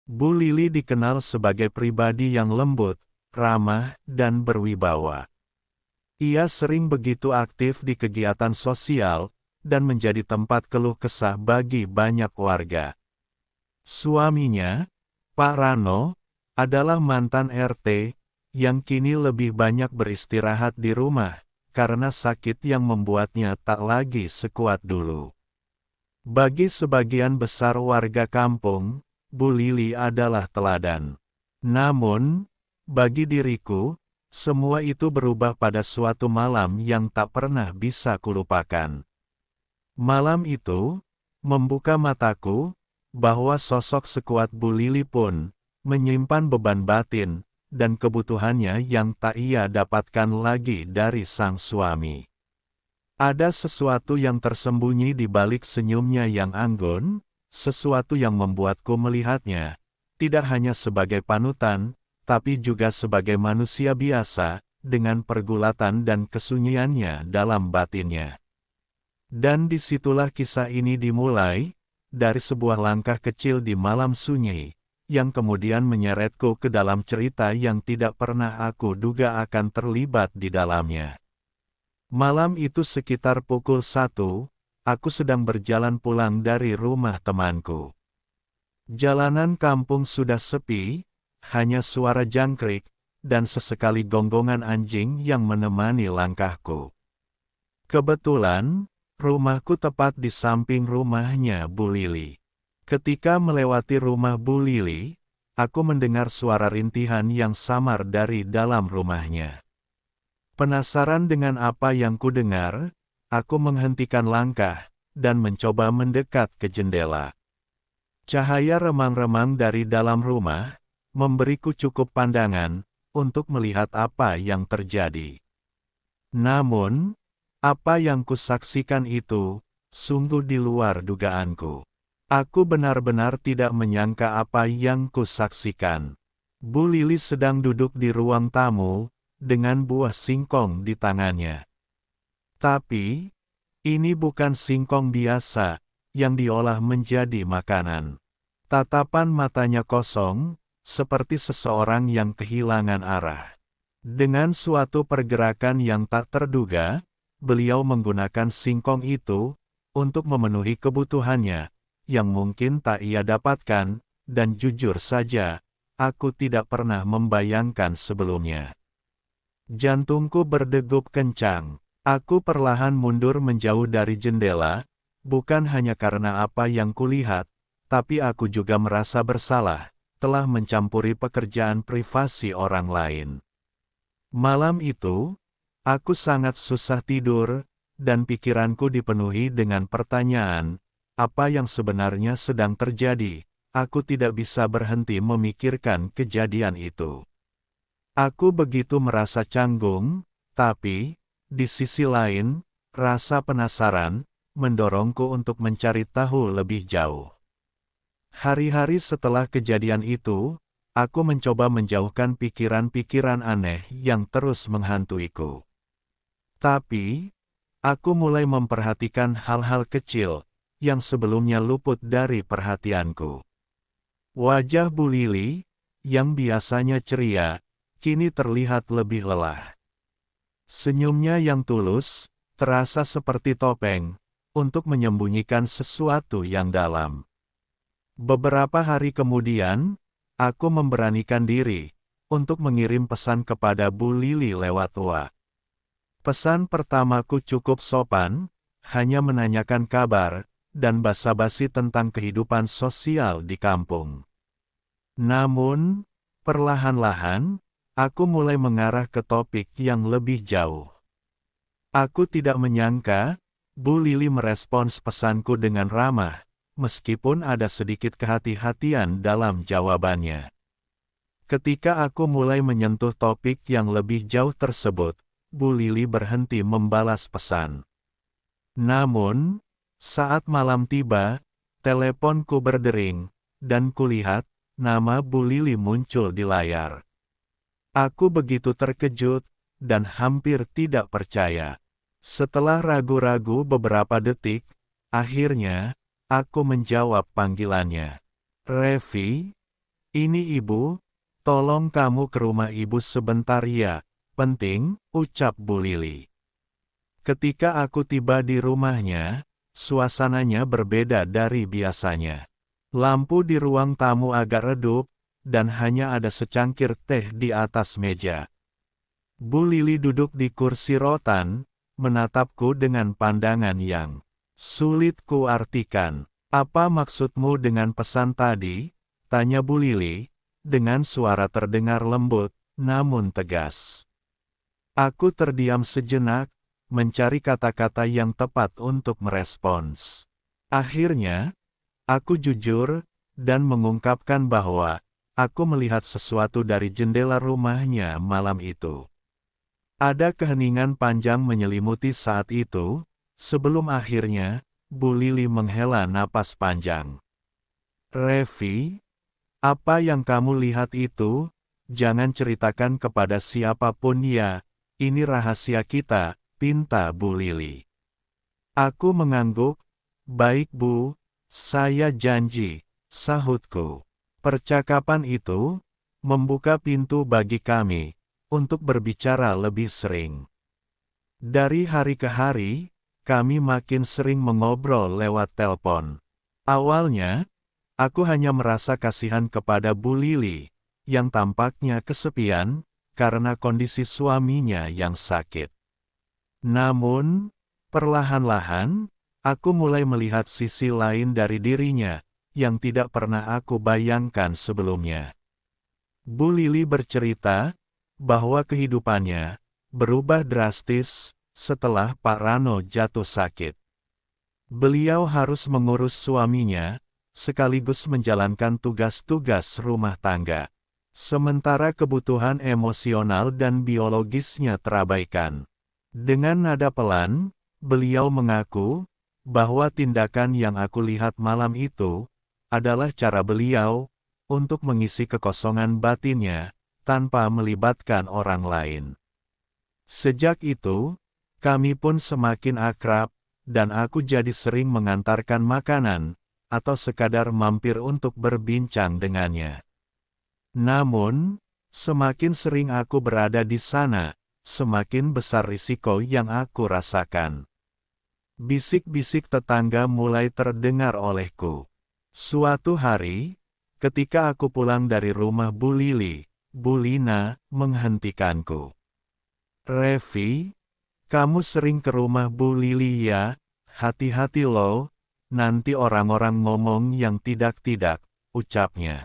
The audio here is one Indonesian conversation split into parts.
Bu Lili dikenal sebagai pribadi yang lembut, ramah, dan berwibawa. Ia sering begitu aktif di kegiatan sosial, dan menjadi tempat keluh kesah bagi banyak warga. Suaminya, Pak Rano, adalah mantan RT, yang kini lebih banyak beristirahat di rumah, karena sakit yang membuatnya tak lagi sekuat dulu. Bagi sebagian besar warga kampung, Bu Lili adalah teladan. Namun, bagi diriku, semua itu berubah pada suatu malam yang tak pernah bisa kulupakan. Malam itu, membuka mataku, bahwa sosok sekuat Bu Lili pun, menyimpan beban batin, dan kebutuhannya yang tak ia dapatkan lagi dari sang suami. Ada sesuatu yang tersembunyi di balik senyumnya yang anggun, sesuatu yang membuatku melihatnya, tidak hanya sebagai panutan, tapi juga sebagai manusia biasa, dengan pergulatan dan kesunyiannya dalam batinnya. Dan disitulah kisah ini dimulai, dari sebuah langkah kecil di malam sunyi, yang kemudian menyeretku ke dalam cerita yang tidak pernah aku duga akan terlibat di dalamnya. Malam itu sekitar pukul 1, aku sedang berjalan pulang dari rumah temanku. Jalanan kampung sudah sepi, hanya suara jangkrik, dan sesekali gonggongan anjing yang menemani langkahku. Kebetulan, rumahku tepat di samping rumahnya Bu Lili. Ketika melewati rumah Bu Lili, aku mendengar suara rintihan yang samar dari dalam rumahnya. Penasaran dengan apa yang kudengar, aku menghentikan langkah, dan mencoba mendekat ke jendela. Cahaya remang-remang dari dalam rumah, memberiku cukup pandangan, untuk melihat apa yang terjadi. Namun, apa yang kusaksikan itu, sungguh di luar dugaanku. Aku benar-benar tidak menyangka apa yang kusaksikan. Bu Lili sedang duduk di ruang tamu, dengan buah singkong di tangannya. Tapi, ini bukan singkong biasa, yang diolah menjadi makanan. Tatapan matanya kosong, seperti seseorang yang kehilangan arah. Dengan suatu pergerakan yang tak terduga, beliau menggunakan singkong itu, untuk memenuhi kebutuhannya, yang mungkin tak ia dapatkan, dan jujur saja, aku tidak pernah membayangkan sebelumnya. Jantungku berdegup kencang. Aku perlahan mundur menjauh dari jendela, bukan hanya karena apa yang kulihat, tapi aku juga merasa bersalah, telah mencampuri pekerjaan privasi orang lain. Malam itu, aku sangat susah tidur, dan pikiranku dipenuhi dengan pertanyaan, apa yang sebenarnya sedang terjadi. Aku tidak bisa berhenti memikirkan kejadian itu. Aku begitu merasa canggung, tapi, di sisi lain, rasa penasaran, mendorongku untuk mencari tahu lebih jauh. Hari-hari setelah kejadian itu, aku mencoba menjauhkan pikiran-pikiran aneh yang terus menghantuiku. Tapi, aku mulai memperhatikan hal-hal kecil, yang sebelumnya luput dari perhatianku. Wajah Bu Lili, yang biasanya ceria, kini terlihat lebih lelah. Senyumnya yang tulus, terasa seperti topeng, untuk menyembunyikan sesuatu yang dalam. Beberapa hari kemudian, aku memberanikan diri, untuk mengirim pesan kepada Bu Lili lewat WA. Pesan pertamaku cukup sopan, hanya menanyakan kabar, dan basa-basi tentang kehidupan sosial di kampung. Namun, perlahan-lahan, aku mulai mengarah ke topik yang lebih jauh. Aku tidak menyangka, Bu Lili merespons pesanku dengan ramah, meskipun ada sedikit kehati-hatian dalam jawabannya. Ketika aku mulai menyentuh topik yang lebih jauh tersebut, Bu Lili berhenti membalas pesan. Namun, saat malam tiba, teleponku berdering, dan kulihat, nama Bu Lili muncul di layar. Aku begitu terkejut, dan hampir tidak percaya. Setelah ragu-ragu beberapa detik, akhirnya, aku menjawab panggilannya. "Revi, Ini ibu, tolong kamu ke rumah ibu sebentar ya, penting, ucap Bu Lili. Ketika aku tiba di rumahnya, suasananya berbeda dari biasanya. Lampu di ruang tamu agak redup, dan hanya ada secangkir teh di atas meja. Bu Lili duduk di kursi rotan, menatapku dengan pandangan yang sulit kuartikan. Apa maksudmu dengan pesan tadi? Tanya Bu Lili, dengan suara terdengar lembut, namun tegas. Aku terdiam sejenak, mencari kata-kata yang tepat untuk merespons. Akhirnya, aku jujur, dan mengungkapkan bahwa aku melihat sesuatu dari jendela rumahnya malam itu. Ada keheningan panjang menyelimuti saat itu, sebelum akhirnya, Bu Lili menghela napas panjang. Revi, apa yang kamu lihat itu, jangan ceritakan kepada siapapun ya, ini rahasia kita, pinta Bu Lili. Aku mengangguk, baik Bu, saya janji, sahutku. Percakapan itu, membuka pintu bagi kami, untuk berbicara lebih sering. Dari hari ke hari, kami makin sering mengobrol lewat telepon. Awalnya, aku hanya merasa kasihan kepada Bu Lili, yang tampaknya kesepian, karena kondisi suaminya yang sakit. Namun, perlahan-lahan, aku mulai melihat sisi lain dari dirinya, yang tidak pernah aku bayangkan sebelumnya. Bu Lili bercerita, bahwa kehidupannya berubah drastis setelah Pak Rano jatuh sakit. Beliau harus mengurus suaminya, sekaligus menjalankan tugas-tugas rumah tangga. Sementara kebutuhan emosional dan biologisnya terabaikan. Dengan nada pelan, beliau mengaku, bahwa tindakan yang aku lihat malam itu, adalah cara beliau, untuk mengisi kekosongan batinnya, tanpa melibatkan orang lain. Sejak itu, kami pun semakin akrab, dan aku jadi sering mengantarkan makanan, atau sekadar mampir untuk berbincang dengannya. Namun, semakin sering aku berada di sana, semakin besar risiko yang aku rasakan. Bisik-bisik tetangga mulai terdengar olehku. Suatu hari, ketika aku pulang dari rumah Bu Lili, Bu Lina menghentikanku. Revi, kamu sering ke rumah Bu Lili ya? Hati-hati loh, nanti orang-orang ngomong yang tidak-tidak, ucapnya.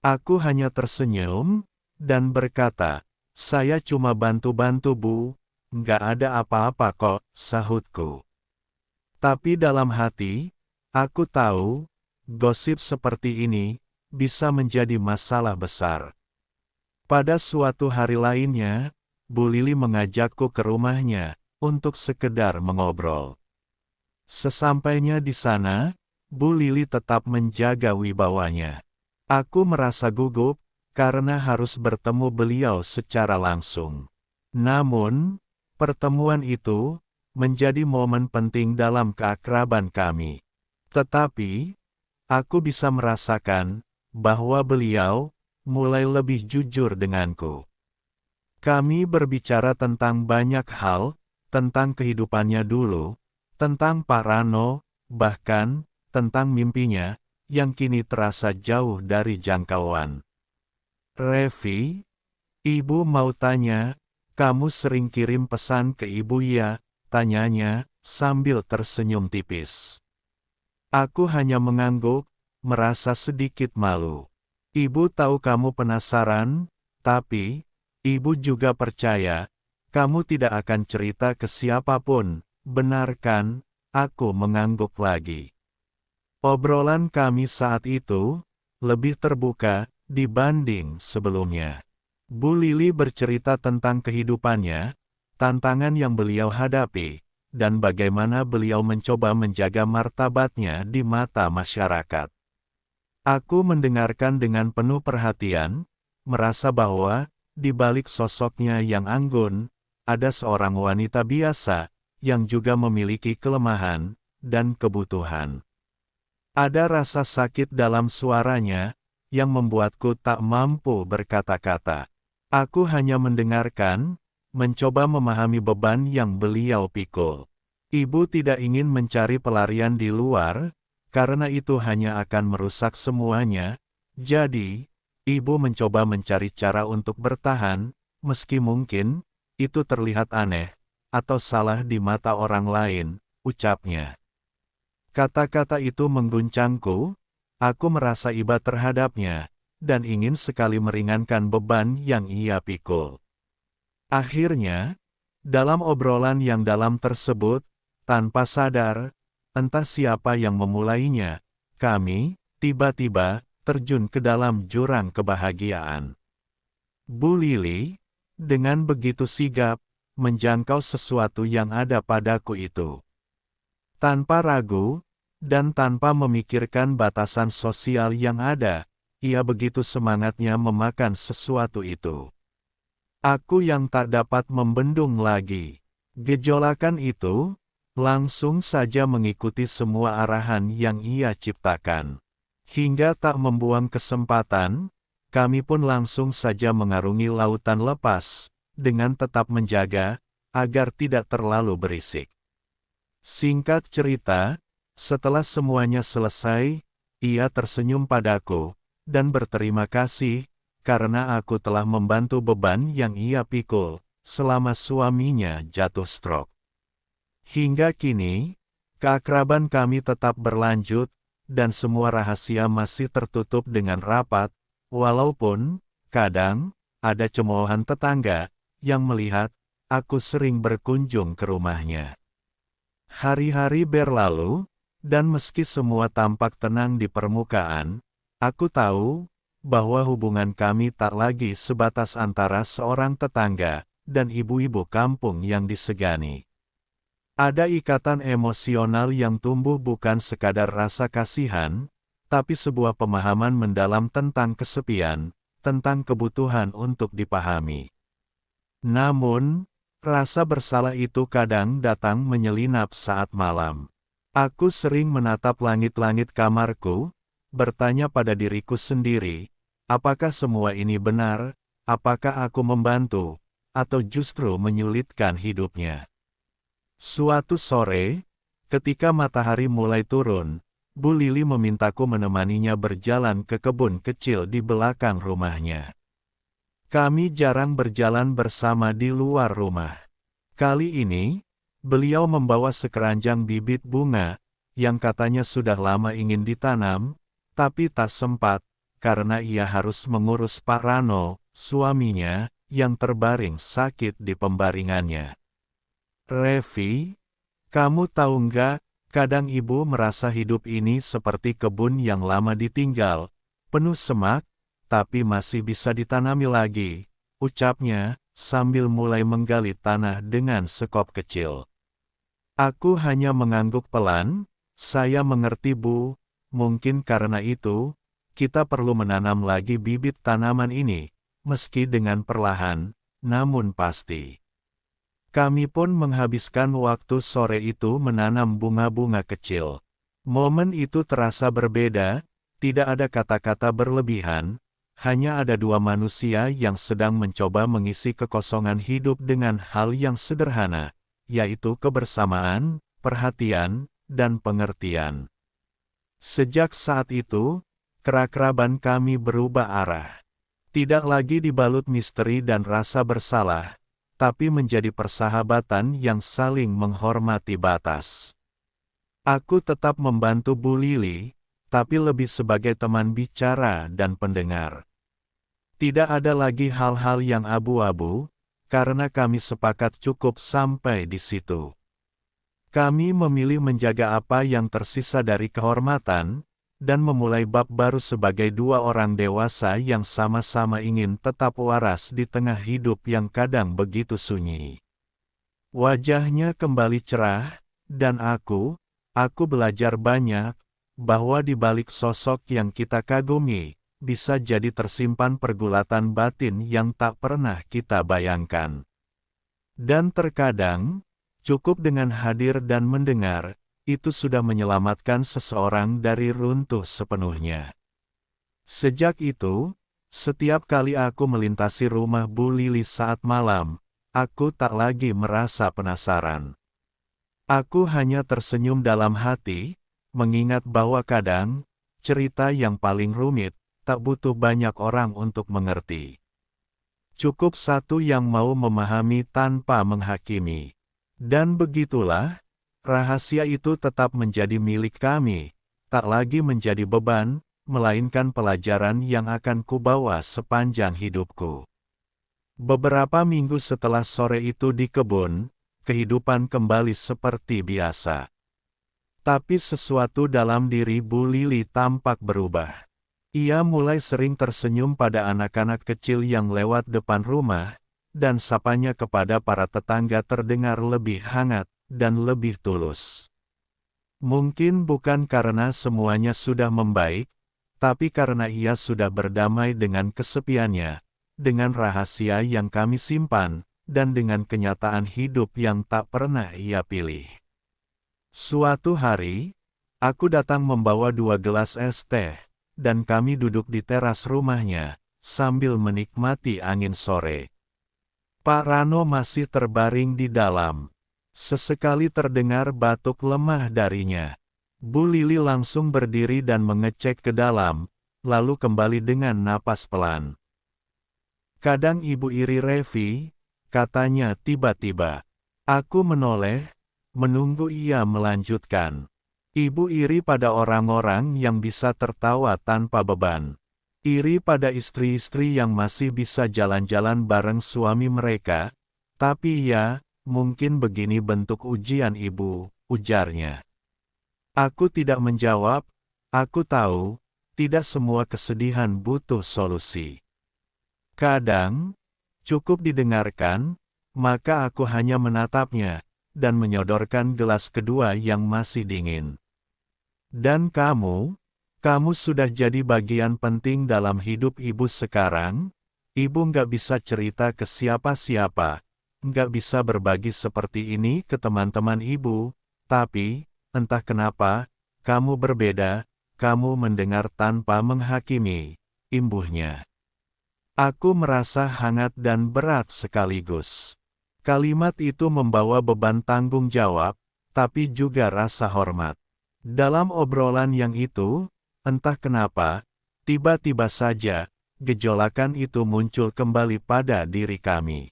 Aku hanya tersenyum, dan berkata, saya cuma bantu-bantu Bu, nggak ada apa-apa kok, sahutku. Tapi dalam hati, aku tahu, gosip seperti ini, bisa menjadi masalah besar. Pada suatu hari lainnya, Bu Lili mengajakku ke rumahnya, untuk sekedar mengobrol. Sesampainya di sana, Bu Lili tetap menjaga wibawanya. Aku merasa gugup, karena harus bertemu beliau secara langsung. Namun, pertemuan itu, menjadi momen penting dalam keakraban kami. Tetapi, aku bisa merasakan, bahwa beliau, mulai lebih jujur denganku. Kami berbicara tentang banyak hal, tentang kehidupannya dulu, tentang Pak Rano, bahkan, tentang mimpinya, yang kini terasa jauh dari jangkauan. Revi, ibu mau tanya, kamu sering kirim pesan ke ibu ya? Tanyanya, sambil tersenyum tipis. Aku hanya mengangguk, merasa sedikit malu. Ibu tahu kamu penasaran, tapi, ibu juga percaya, kamu tidak akan cerita ke siapapun, benar kan? Aku mengangguk lagi. Obrolan kami saat itu, lebih terbuka, dibanding sebelumnya. Bu Lili bercerita tentang kehidupannya, tantangan yang beliau hadapi, dan bagaimana beliau mencoba menjaga martabatnya di mata masyarakat. Aku mendengarkan dengan penuh perhatian, merasa bahwa, di balik sosoknya yang anggun, ada seorang wanita biasa, yang juga memiliki kelemahan, dan kebutuhan. Ada rasa sakit dalam suaranya, yang membuatku tak mampu berkata-kata. Aku hanya mendengarkan, mencoba memahami beban yang beliau pikul. Ibu tidak ingin mencari pelarian di luar, karena itu hanya akan merusak semuanya. Jadi, ibu mencoba mencari cara untuk bertahan, meski mungkin itu terlihat aneh atau salah di mata orang lain, ucapnya. Kata-kata itu mengguncangku, aku merasa iba terhadapnya, dan ingin sekali meringankan beban yang ia pikul. Akhirnya, dalam obrolan yang dalam tersebut, tanpa sadar, entah siapa yang memulainya, kami, tiba-tiba, terjun ke dalam jurang kebahagiaan. Bu Lili, dengan begitu sigap, menjangkau sesuatu yang ada padaku itu. Tanpa ragu, dan tanpa memikirkan batasan sosial yang ada, ia begitu semangatnya memakan sesuatu itu. Aku yang tak dapat membendung lagi. Gejolakan itu, langsung saja mengikuti semua arahan yang ia ciptakan. Hingga tak membuang kesempatan, kami pun langsung saja mengarungi lautan lepas, dengan tetap menjaga, agar tidak terlalu berisik. Singkat cerita, setelah semuanya selesai, ia tersenyum padaku, dan berterima kasih, karena aku telah membantu beban yang ia pikul, selama suaminya jatuh stroke. Hingga kini, keakraban kami tetap berlanjut, dan semua rahasia masih tertutup dengan rapat, walaupun, kadang, ada cemoohan tetangga, yang melihat, aku sering berkunjung ke rumahnya. Hari-hari berlalu, dan meski semua tampak tenang di permukaan, aku tahu bahwa hubungan kami tak lagi sebatas antara seorang tetangga dan ibu-ibu kampung yang disegani. Ada ikatan emosional yang tumbuh bukan sekadar rasa kasihan, tapi sebuah pemahaman mendalam tentang kesepian, tentang kebutuhan untuk dipahami. Namun, rasa bersalah itu kadang datang menyelinap saat malam. Aku sering menatap langit-langit kamarku, bertanya pada diriku sendiri, apakah semua ini benar, apakah aku membantu, atau justru menyulitkan hidupnya. Suatu sore, ketika matahari mulai turun, Bu Lili memintaku menemaninya berjalan ke kebun kecil di belakang rumahnya. Kami jarang berjalan bersama di luar rumah. Kali ini, beliau membawa sekeranjang bibit bunga, yang katanya sudah lama ingin ditanam, tapi tak sempat, karena ia harus mengurus Pak Rano, suaminya, yang terbaring sakit di pembaringannya. Revi, kamu tahu nggak, kadang ibu merasa hidup ini seperti kebun yang lama ditinggal, penuh semak, tapi masih bisa ditanami lagi, ucapnya, sambil mulai menggali tanah dengan sekop kecil. Aku hanya mengangguk pelan, saya mengerti Bu, mungkin karena itu, kita perlu menanam lagi bibit tanaman ini, meski dengan perlahan, namun pasti. Kami pun menghabiskan waktu sore itu menanam bunga-bunga kecil. Momen itu terasa berbeda, tidak ada kata-kata berlebihan, hanya ada dua manusia yang sedang mencoba mengisi kekosongan hidup dengan hal yang sederhana, yaitu kebersamaan, perhatian, dan pengertian. Sejak saat itu, kerakraban kami berubah arah. Tidak lagi dibalut misteri dan rasa bersalah, tapi menjadi persahabatan yang saling menghormati batas. Aku tetap membantu Bu Lili, tapi lebih sebagai teman bicara dan pendengar. Tidak ada lagi hal-hal yang abu-abu, karena kami sepakat cukup sampai di situ. Kami memilih menjaga apa yang tersisa dari kehormatan, dan memulai bab baru sebagai dua orang dewasa yang sama-sama ingin tetap waras di tengah hidup yang kadang begitu sunyi. Wajahnya kembali cerah, dan aku belajar banyak, bahwa di balik sosok yang kita kagumi, bisa jadi tersimpan pergulatan batin yang tak pernah kita bayangkan. Dan terkadang, cukup dengan hadir dan mendengar, itu sudah menyelamatkan seseorang dari runtuh sepenuhnya. Sejak itu, setiap kali aku melintasi rumah Bu Lili saat malam, aku tak lagi merasa penasaran. Aku hanya tersenyum dalam hati, mengingat bahwa kadang, cerita yang paling rumit, tak butuh banyak orang untuk mengerti. Cukup satu yang mau memahami tanpa menghakimi. Dan begitulah, rahasia itu tetap menjadi milik kami, tak lagi menjadi beban, melainkan pelajaran yang akan kubawa sepanjang hidupku. Beberapa minggu setelah sore itu di kebun, kehidupan kembali seperti biasa. Tapi sesuatu dalam diri Bu Lili tampak berubah. Ia mulai sering tersenyum pada anak-anak kecil yang lewat depan rumah, dan sapanya kepada para tetangga terdengar lebih hangat dan lebih tulus. Mungkin bukan karena semuanya sudah membaik, tapi karena ia sudah berdamai dengan kesepiannya, dengan rahasia yang kami simpan, dan dengan kenyataan hidup yang tak pernah ia pilih. Suatu hari, aku datang membawa 2 gelas es teh, dan kami duduk di teras rumahnya, sambil menikmati angin sore. Pak Rano masih terbaring di dalam. Sesekali terdengar batuk lemah darinya. Bu Lili langsung berdiri dan mengecek ke dalam, lalu kembali dengan napas pelan. "Kadang Ibu iri Revi," katanya tiba-tiba. Aku menoleh, menunggu ia melanjutkan. "Ibu iri pada orang-orang yang bisa tertawa tanpa beban. Iri pada istri-istri yang masih bisa jalan-jalan bareng suami mereka. Tapi ya, mungkin begini bentuk ujian Ibu," ujarnya. Aku tidak menjawab. Aku tahu, tidak semua kesedihan butuh solusi. Kadang, cukup didengarkan, maka aku hanya menatapnya, dan menyodorkan gelas kedua yang masih dingin. "Dan kamu sudah jadi bagian penting dalam hidup Ibu sekarang. Ibu nggak bisa cerita ke siapa-siapa, nggak bisa berbagi seperti ini ke teman-teman Ibu, tapi, entah kenapa, kamu berbeda, kamu mendengar tanpa menghakimi," imbuhnya. Aku merasa hangat dan berat sekaligus. Kalimat itu membawa beban tanggung jawab, tapi juga rasa hormat. Dalam obrolan yang itu, entah kenapa, tiba-tiba saja, gejolakan itu muncul kembali pada diri kami.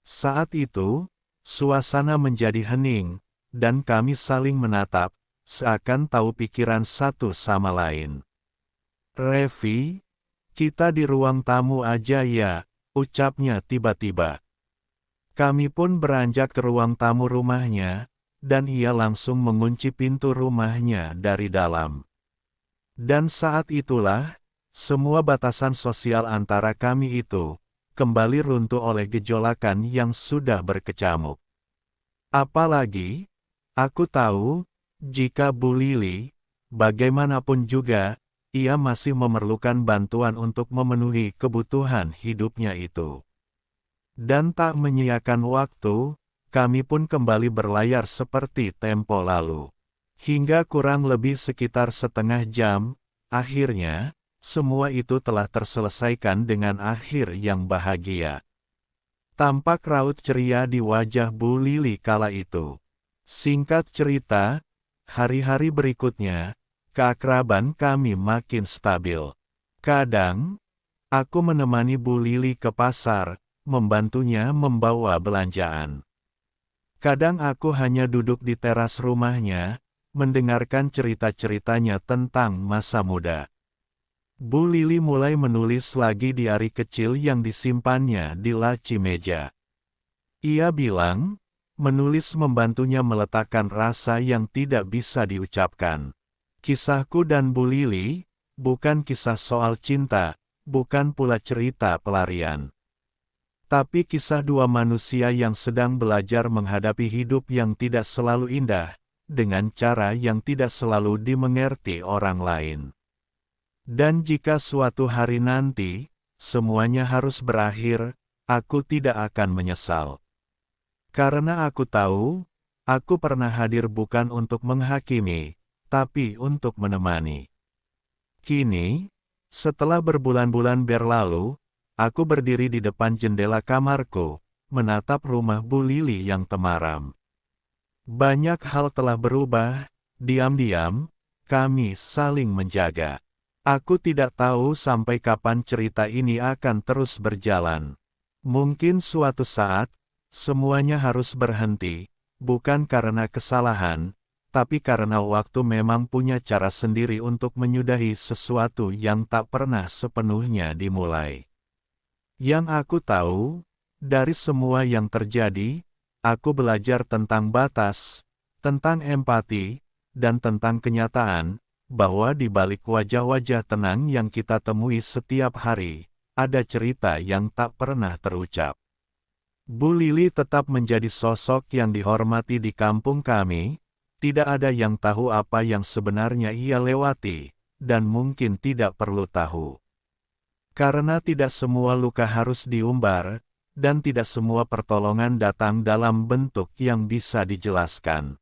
Saat itu, suasana menjadi hening, dan kami saling menatap, seakan tahu pikiran satu sama lain. "Revi, kita di ruang tamu aja ya," ucapnya tiba-tiba. Kami pun beranjak ke ruang tamu rumahnya, dan ia langsung mengunci pintu rumahnya dari dalam. Dan saat itulah, semua batasan sosial antara kami itu, kembali runtuh oleh gejolakan yang sudah berkecamuk. Apalagi, aku tahu, jika Bu Lili, bagaimanapun juga, ia masih memerlukan bantuan untuk memenuhi kebutuhan hidupnya itu. Dan tak menyia-nyiakan waktu, kami pun kembali berlayar seperti tempo lalu. Hingga kurang lebih sekitar setengah jam, akhirnya, semua itu telah terselesaikan dengan akhir yang bahagia. Tampak raut ceria di wajah Bu Lili kala itu. Singkat cerita, hari-hari berikutnya, keakraban kami makin stabil. Kadang, aku menemani Bu Lili ke pasar, membantunya membawa belanjaan. Kadang aku hanya duduk di teras rumahnya, mendengarkan cerita-ceritanya tentang masa muda. Bu Lili mulai menulis lagi diari kecil yang disimpannya di laci meja. Ia bilang, menulis membantunya meletakkan rasa yang tidak bisa diucapkan. Kisahku dan Bu Lili, bukan kisah soal cinta, bukan pula cerita pelarian. Tapi kisah dua manusia yang sedang belajar menghadapi hidup yang tidak selalu indah, dengan cara yang tidak selalu dimengerti orang lain. Dan jika suatu hari nanti, semuanya harus berakhir, aku tidak akan menyesal. Karena aku tahu, aku pernah hadir bukan untuk menghakimi, tapi untuk menemani. Kini, Setelah berbulan-bulan berlalu, aku berdiri di depan jendela kamarku, menatap rumah Bu Lili yang temaram. Banyak hal telah berubah, diam-diam, kami saling menjaga. Aku tidak tahu sampai kapan cerita ini akan terus berjalan. Mungkin suatu saat, semuanya harus berhenti, bukan karena kesalahan, tapi karena waktu memang punya cara sendiri untuk menyudahi sesuatu yang tak pernah sepenuhnya dimulai. Yang aku tahu, dari semua yang terjadi, aku belajar tentang batas, tentang empati, dan tentang kenyataan, bahwa di balik wajah-wajah tenang yang kita temui setiap hari, ada cerita yang tak pernah terucap. Bu Lili tetap menjadi sosok yang dihormati di kampung kami, tidak ada yang tahu apa yang sebenarnya ia lewati, dan mungkin tidak perlu tahu. Karena tidak semua luka harus diumbar, dan tidak semua pertolongan datang dalam bentuk yang bisa dijelaskan.